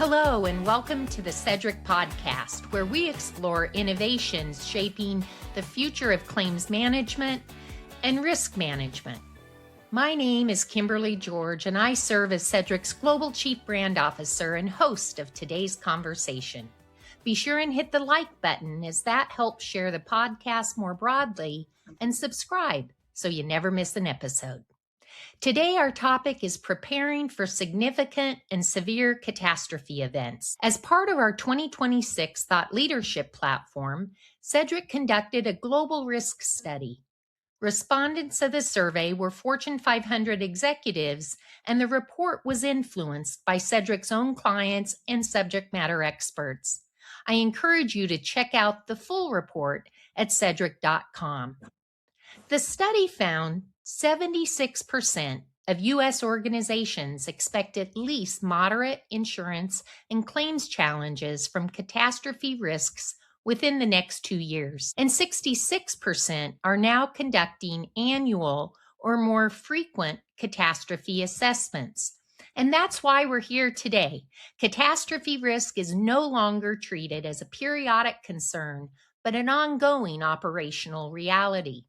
Hello, and welcome to the Sedgwick Podcast, where we explore innovations shaping the future of claims management and risk management. My name is Kimberly George, and I serve as Sedgwick's Global Chief Brand Officer and host of today's conversation. Be sure and hit the like button, as that helps share the podcast more broadly, and subscribe so you never miss an episode. Today, our topic is preparing for significant and severe catastrophe events. As part of our 2026 Thought Leadership Platform, Sedgwick conducted a global risk study. Respondents of the survey were Fortune 500 executives, and the report was influenced by Sedgwick's own clients and subject matter experts. I encourage you to check out the full report at sedgwick.com. The study found 76% of U.S. organizations expect at least moderate insurance and claims challenges from catastrophe risks within the next 2 years. And 66% are now conducting annual or more frequent catastrophe assessments. And that's why we're here today. Catastrophe risk is no longer treated as a periodic concern, but an ongoing operational reality.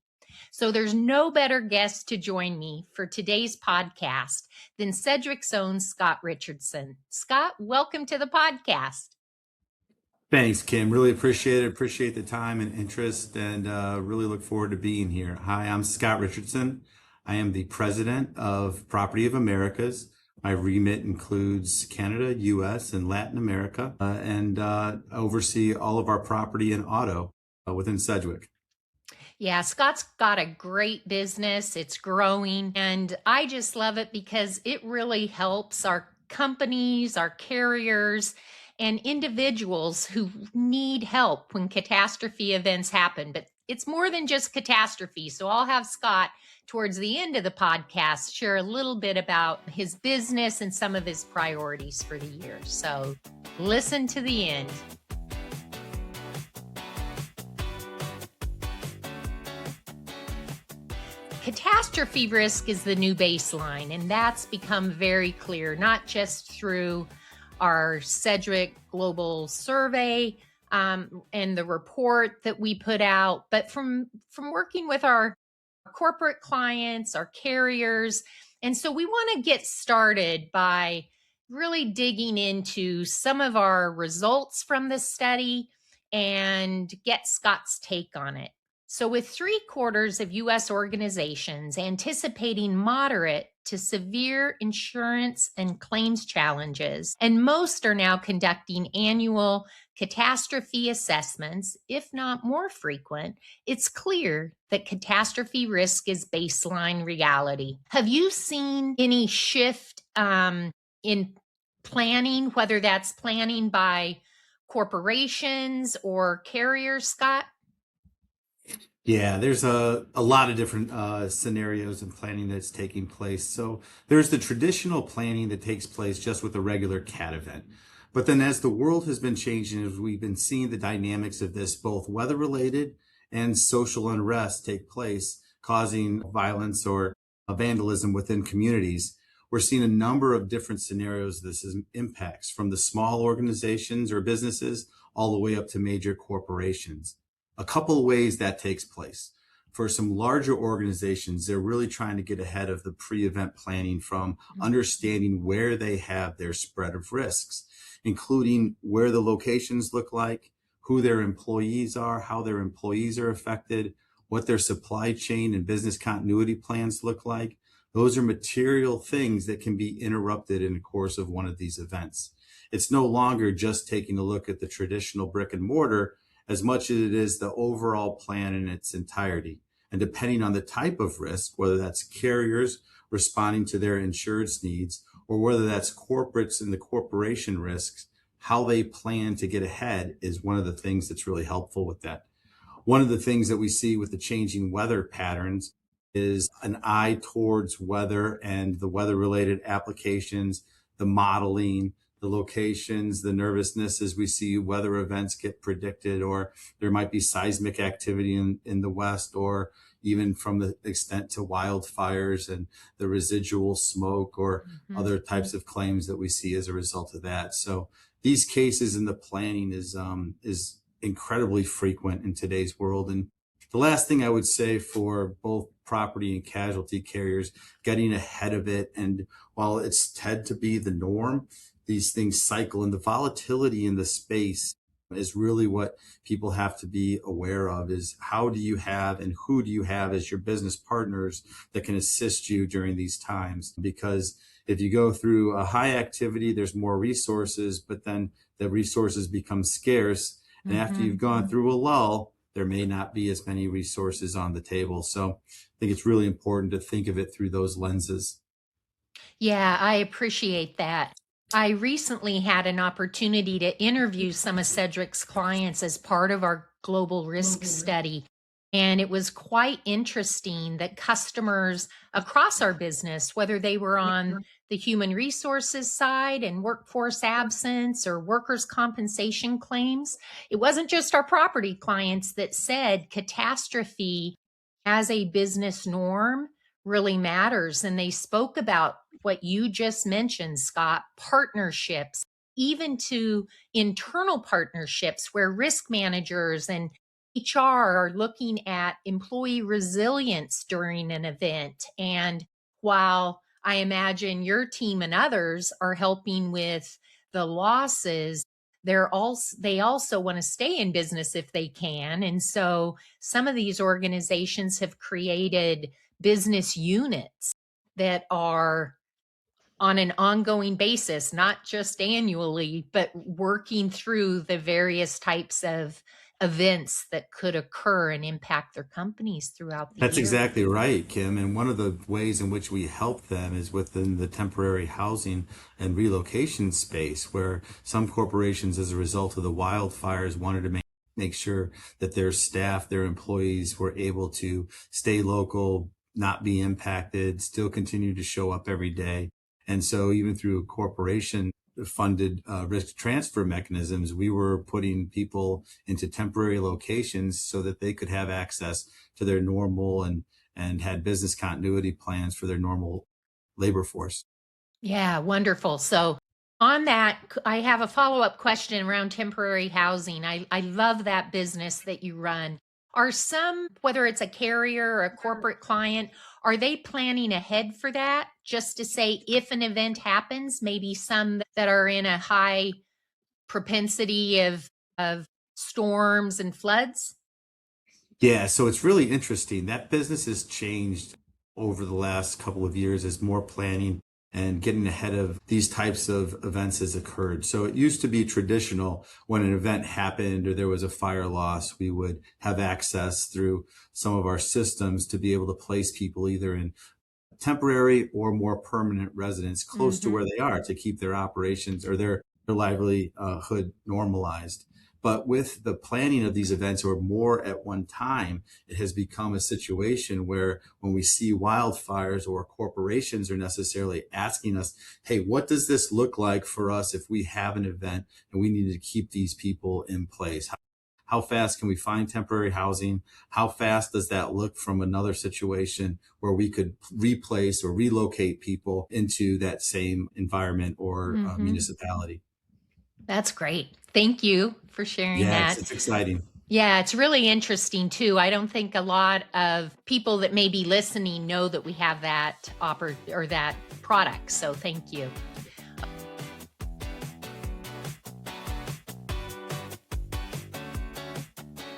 So there's no better guest to join me for today's podcast than Sedgwick's own Scott Richardson. Scott, welcome to the podcast. Thanks, Kim. Really appreciate it. Appreciate the time and interest, and really look forward to being here. Hi, I'm Scott Richardson. I am the president of Property of Americas. My remit includes Canada, U.S., and Latin America, and oversee all of our property and auto within Sedgwick. Yeah, Scott's got a great business. It's growing, and I just love it because it really helps our companies, our carriers, and individuals who need help when catastrophe events happen. But it's more than just catastrophe. So I'll have Scott towards the end of the podcast share a little bit about his business and some of his priorities for the year. So listen to the end. Catastrophe risk is the new baseline, and that's become very clear, not just through our Sedgwick Global Survey and the report that we put out, but from working with our corporate clients, our carriers. And so we want to get started by really digging into some of our results from this study and get Scott's take on it. So with 3/4 of U.S. organizations anticipating moderate to severe insurance and claims challenges, and most are now conducting annual catastrophe assessments, if not more frequent, it's clear that catastrophe risk is baseline reality. Have you seen any shift in planning, whether that's planning by corporations or carriers, Scott? Yeah, there's a lot of different scenarios and planning that's taking place. So there's the traditional planning that takes place just with a regular CAT event. But then as the world has been changing, as we've been seeing the dynamics of this, both weather-related and social unrest take place, causing violence or vandalism within communities, we're seeing a number of different scenarios this impacts, from the small organizations or businesses all the way up to major corporations. A couple of ways that takes place. For some larger organizations, they're really trying to get ahead of the pre-event planning from understanding where they have their spread of risks, including where the locations look like, who their employees are, how their employees are affected, what their supply chain and business continuity plans look like. Those are material things that can be interrupted in the course of one of these events. It's no longer just taking a look at the traditional brick and mortar, as much as it is the overall plan in its entirety. And depending on the type of risk, whether that's carriers responding to their insured's needs, or whether that's corporates and the corporation risks, how they plan to get ahead is one of the things that's really helpful with that. One of the things that we see with the changing weather patterns is an eye towards weather and the weather-related applications, the modeling, the locations, the nervousness as we see weather events get predicted, or there might be seismic activity in the West, or even from the extent to wildfires and the residual smoke or other types of claims that we see as a result of that. So these cases in the planning is incredibly frequent in today's world. And the last thing I would say for both property and casualty carriers, getting ahead of it. And while it's tend to be the norm, these things cycle, and the volatility in the space is really what people have to be aware of, is how do you have and who do you have as your business partners that can assist you during these times? Because if you go through a high activity, there's more resources, but then the resources become scarce. And after you've gone through a lull, there may not be as many resources on the table. So I think it's really important to think of it through those lenses. Yeah, I appreciate that. I recently had an opportunity to interview some of Sedgwick's clients as part of our global risk study. And it was quite interesting that customers across our business, whether they were on the human resources side and workforce absence or workers' compensation claims, it wasn't just our property clients that said catastrophe as a business norm really matters. And they spoke about what you just mentioned, Scott, partnerships, even to internal partnerships where risk managers and HR are looking at employee resilience during an event. And while I imagine your team and others are helping with the losses, they also want to stay in business if they can. And so some of these organizations have created business units that are on an ongoing basis, not just annually, but working through the various types of events that could occur and impact their companies throughout the That's year. exactly right, Kim. And one of the ways in which we help them is within the temporary housing and relocation space, where some corporations, as a result of the wildfires, wanted to make sure that their staff, their employees were able to stay local, not be impacted, still continue to show up every day. And so even through corporation funded risk transfer mechanisms, we were putting people into temporary locations so that they could have access to their normal and had business continuity plans for their normal labor force. Yeah, wonderful. So on that, I have a follow-up question around temporary housing. I love that business that you run. Are some, whether it's a carrier or a corporate client, are they planning ahead for that? Just to say, if an event happens, maybe some that are in a high propensity of storms and floods? Yeah, so it's really interesting. That business has changed over the last couple of years as more planning and getting ahead of these types of events has occurred. So it used to be traditional when an event happened or there was a fire loss, we would have access through some of our systems to be able to place people either in temporary or more permanent residence close to where they are to keep their operations or their livelihood normalized. But with the planning of these events or more at one time, it has become a situation where when we see wildfires or corporations are necessarily asking us, hey, what does this look like for us if we have an event and we need to keep these people in place? How fast can we find temporary housing? How fast does that look from another situation where we could replace or relocate people into that same environment or municipality? That's great. Thank you for sharing Yeah, that. it's exciting. Yeah, it's really interesting too. I don't think a lot of people that may be listening know that we have that or that product. So thank you.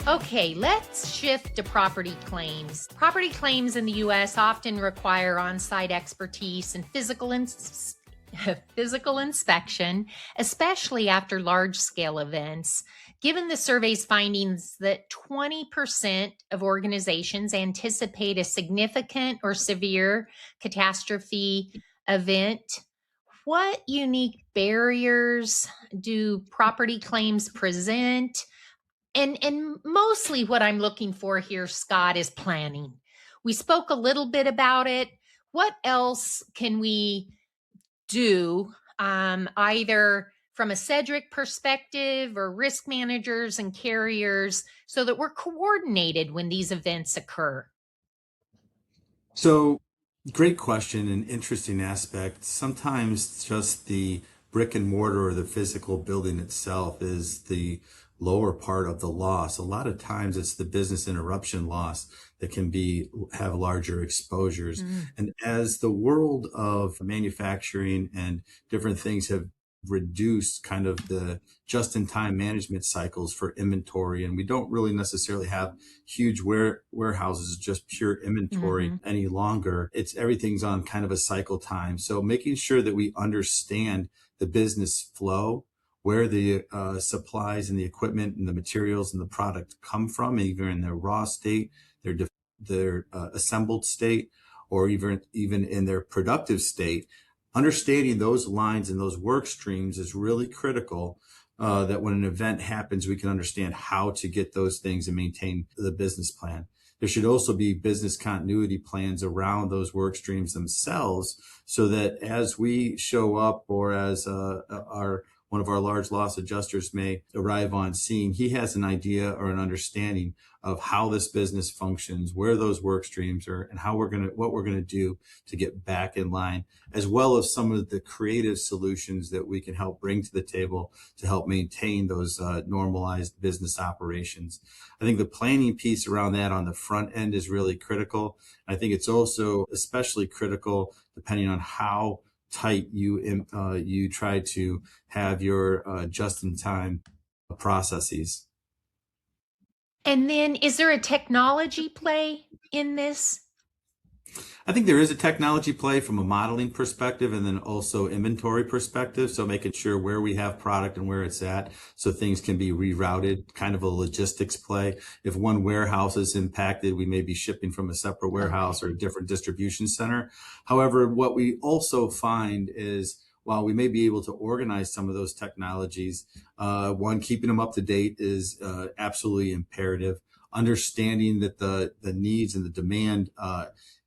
Okay, let's shift to property claims. Property claims in the U.S. often require on-site expertise and physical inspection, especially after large-scale events. Given the survey's findings that 20% of organizations anticipate a significant or severe catastrophe event, what unique barriers do property claims present? And mostly what I'm looking for here, Scott, is planning. We spoke a little bit about it. What else can we do, either from a Sedgwick perspective or risk managers and carriers, so that we're coordinated when these events occur? So, great question and interesting aspect. Sometimes just the brick and mortar or the physical building itself is the lower part of the loss. A lot of times it's the business interruption loss that can be have larger exposures. Mm. And as the world of manufacturing and different things have reduced kind of the just-in-time management cycles for inventory, and we don't really necessarily have huge warehouses, just pure inventory Mm-hmm. any longer. It's everything's on kind of a cycle time. So making sure that we understand the business flow, where the supplies and the equipment and the materials and the product come from, either in their raw state, their assembled state, or even in their productive state. Understanding those lines and those work streams is really critical, that when an event happens, we can understand how to get those things and maintain the business plan. There should also be business continuity plans around those work streams themselves, so that as we show up, or as our one of our large loss adjusters may arrive on scene, he has an idea or an understanding of how this business functions, where those work streams are, and what we're gonna do to get back in line, as well as some of the creative solutions that we can help bring to the table to help maintain those normalized business operations. I think the planning piece around that on the front end is really critical. I think it's also especially critical depending on how tight you try to have your just-in-time processes. And then is there a technology play in this? I think there is a technology play from a modeling perspective, and then also inventory perspective. So making sure where we have product and where it's at, so things can be rerouted, kind of a logistics play. If one warehouse is impacted, we may be shipping from a separate warehouse or a different distribution center. However, what we also find is, while we may be able to organize some of those technologies, one, keeping them up to date is absolutely imperative. Understanding that the needs and the demand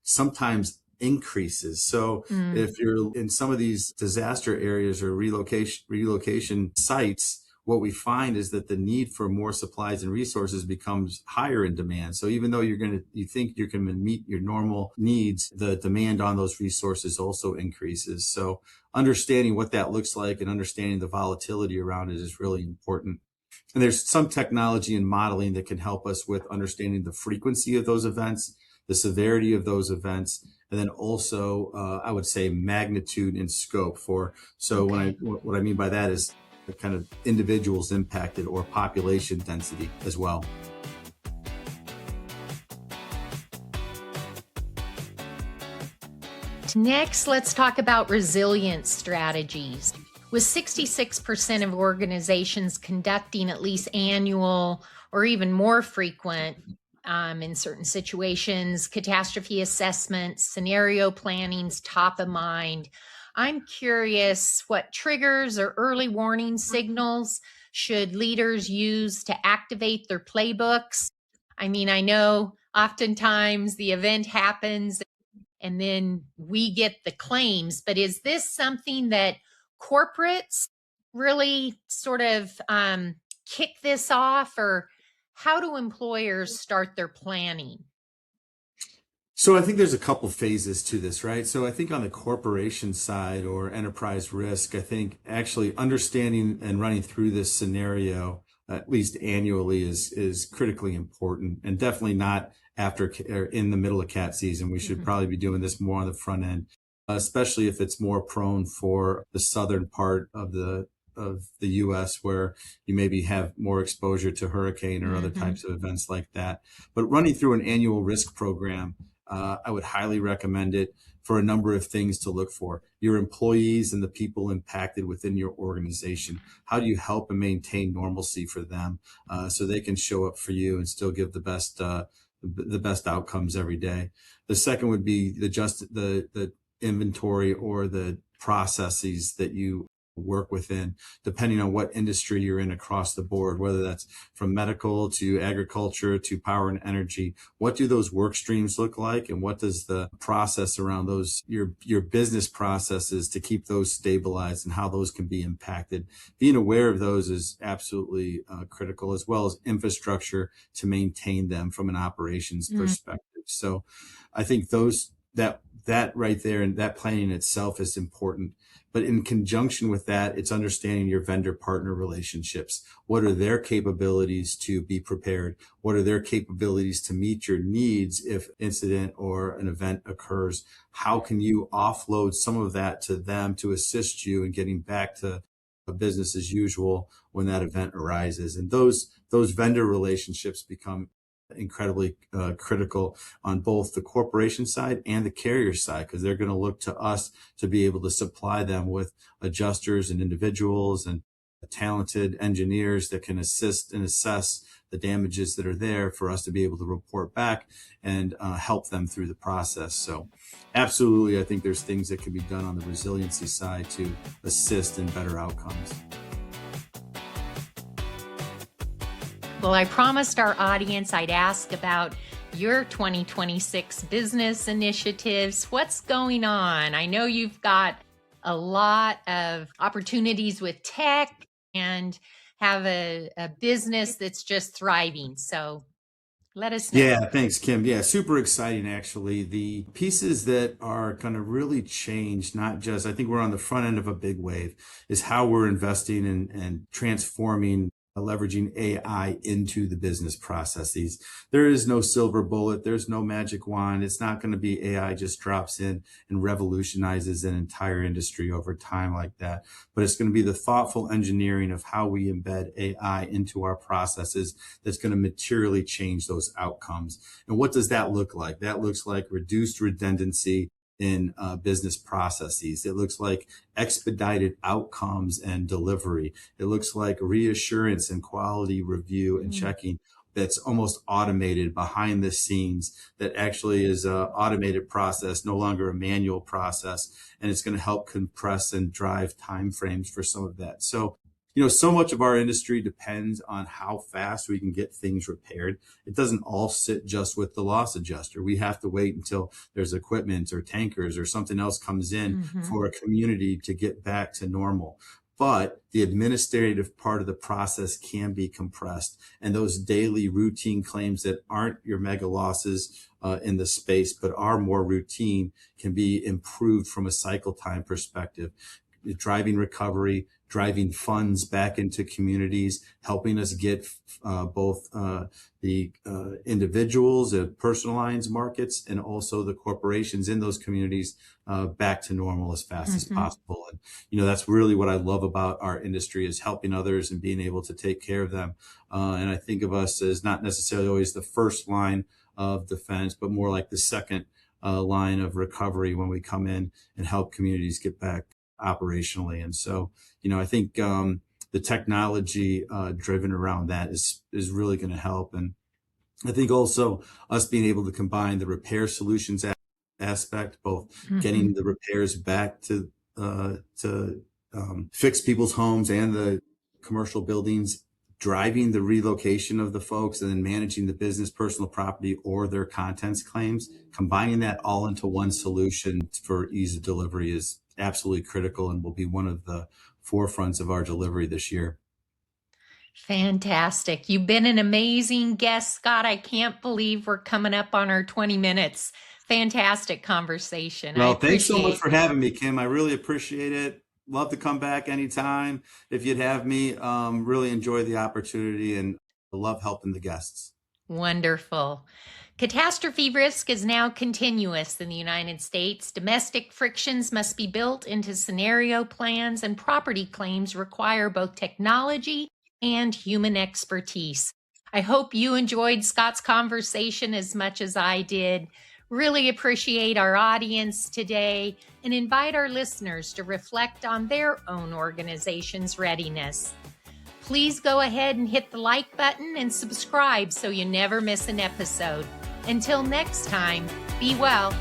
sometimes increases. So if you're in some of these disaster areas or relocation sites, what we find is that the need for more supplies and resources becomes higher in demand. So even though you think you can meet your normal needs, the demand on those resources also increases. So understanding what that looks like and understanding the volatility around it is really important. And there's some technology and modeling that can help us with understanding the frequency of those events, the severity of those events, and then also, I would say, magnitude and scope for. So what I mean by that is the kind of individuals impacted or population density as well. Next, let's talk about resilience strategies. With 66% of organizations conducting at least annual or even more frequent, in certain situations, catastrophe assessments, scenario planning's top of mind. I'm curious, what triggers or early warning signals should leaders use to activate their playbooks? I mean, I know oftentimes the event happens and then we get the claims, but is this something that corporates really sort of kick this off, or how do employers start their planning? So I think there's a couple phases to this, right? So I think on the corporation side or enterprise risk, I think actually understanding and running through this scenario at least annually is critically important, and definitely not after or in the middle of cat season. We should probably be doing this more on the front end, especially if it's more prone for the southern part of the U.S., where you maybe have more exposure to hurricane or other types of events like that. But running through an annual risk program, I would highly recommend it for a number of things to look for. Your employees and the people impacted within your organization. How do you help and maintain normalcy for them, so they can show up for you and still give the best outcomes every day? The second would be the inventory or the processes that you work within, depending on what industry you're in across the board, whether that's from medical to agriculture to power and energy. What do those work streams look like, and what does the process around those, your business processes, to keep those stabilized and how those can be impacted? Being aware of those is absolutely critical, as well as infrastructure to maintain them from an operations perspective. So I think those that right there and that planning itself is important. But in conjunction with that, it's understanding your vendor partner relationships. What are their capabilities to be prepared? What are their capabilities to meet your needs if incident or an event occurs? How can you offload some of that to them to assist you in getting back to business as usual when that event arises? And those vendor relationships become incredibly critical on both the corporation side and the carrier side, because they're going to look to us to be able to supply them with adjusters and individuals and talented engineers that can assist and assess the damages that are there for us to be able to report back and help them through the process. So absolutely, I think there's things that can be done on the resiliency side to assist in better outcomes. Well, I promised our audience I'd ask about your 2026 business initiatives. What's going on? I know you've got a lot of opportunities with tech and have a business that's just thriving. So let us know. Yeah, thanks, Kim. Yeah, super exciting, actually. The pieces that are going to really change, not just, I think we're on the front end of a big wave, is how we're investing and transforming, leveraging AI into the business processes. There is no silver bullet. There's no magic wand. It's not going to be AI just drops in and revolutionizes an entire industry over time like that. But it's going to be the thoughtful engineering of how we embed AI into our processes that's going to materially change those outcomes. And what does that look like? That looks like reduced redundancy in business processes. It looks like expedited outcomes and delivery. It looks like reassurance and quality review and checking that's almost automated behind the scenes, that actually is an automated process, no longer a manual process. And it's going to help compress and drive timeframes for some of that. So, so much of our industry depends on how fast we can get things repaired. It doesn't all sit just with the loss adjuster. We have to wait until there's equipment or tankers or something else comes in for a community to get back to normal. But the administrative part of the process can be compressed. And those daily routine claims that aren't your mega losses in the space, but are more routine, can be improved from a cycle time perspective. Driving recovery, driving funds back into communities, helping us get both the individuals, personal lines markets, and also the corporations in those communities back to normal as fast as possible. And, that's really what I love about our industry, is helping others and being able to take care of them. And I think of us as not necessarily always the first line of defense, but more like the second line of recovery when we come in and help communities get back operationally. And so, I think the technology driven around that is really going to help. And I think also us being able to combine the repair solutions aspect, both getting the repairs back to fix people's homes and the commercial buildings, driving the relocation of the folks, and then managing the business, personal property, or their contents claims, combining that all into one solution for ease of delivery is absolutely critical and will be one of the forefronts of our delivery this year. Fantastic. You've been an amazing guest, Scott. I can't believe we're coming up on our 20 minutes. Fantastic conversation. Well, thanks so much for having me, Kim. I really appreciate it. Love to come back anytime if you'd have me. Really enjoy the opportunity and love helping the guests. Wonderful. Catastrophe risk is now continuous in the United States. Domestic frictions must be built into scenario plans, and property claims require both technology and human expertise. I hope you enjoyed Scott's conversation as much as I did. Really appreciate our audience today and invite our listeners to reflect on their own organization's readiness. Please go ahead and hit the like button and subscribe so you never miss an episode. Until next time, be well.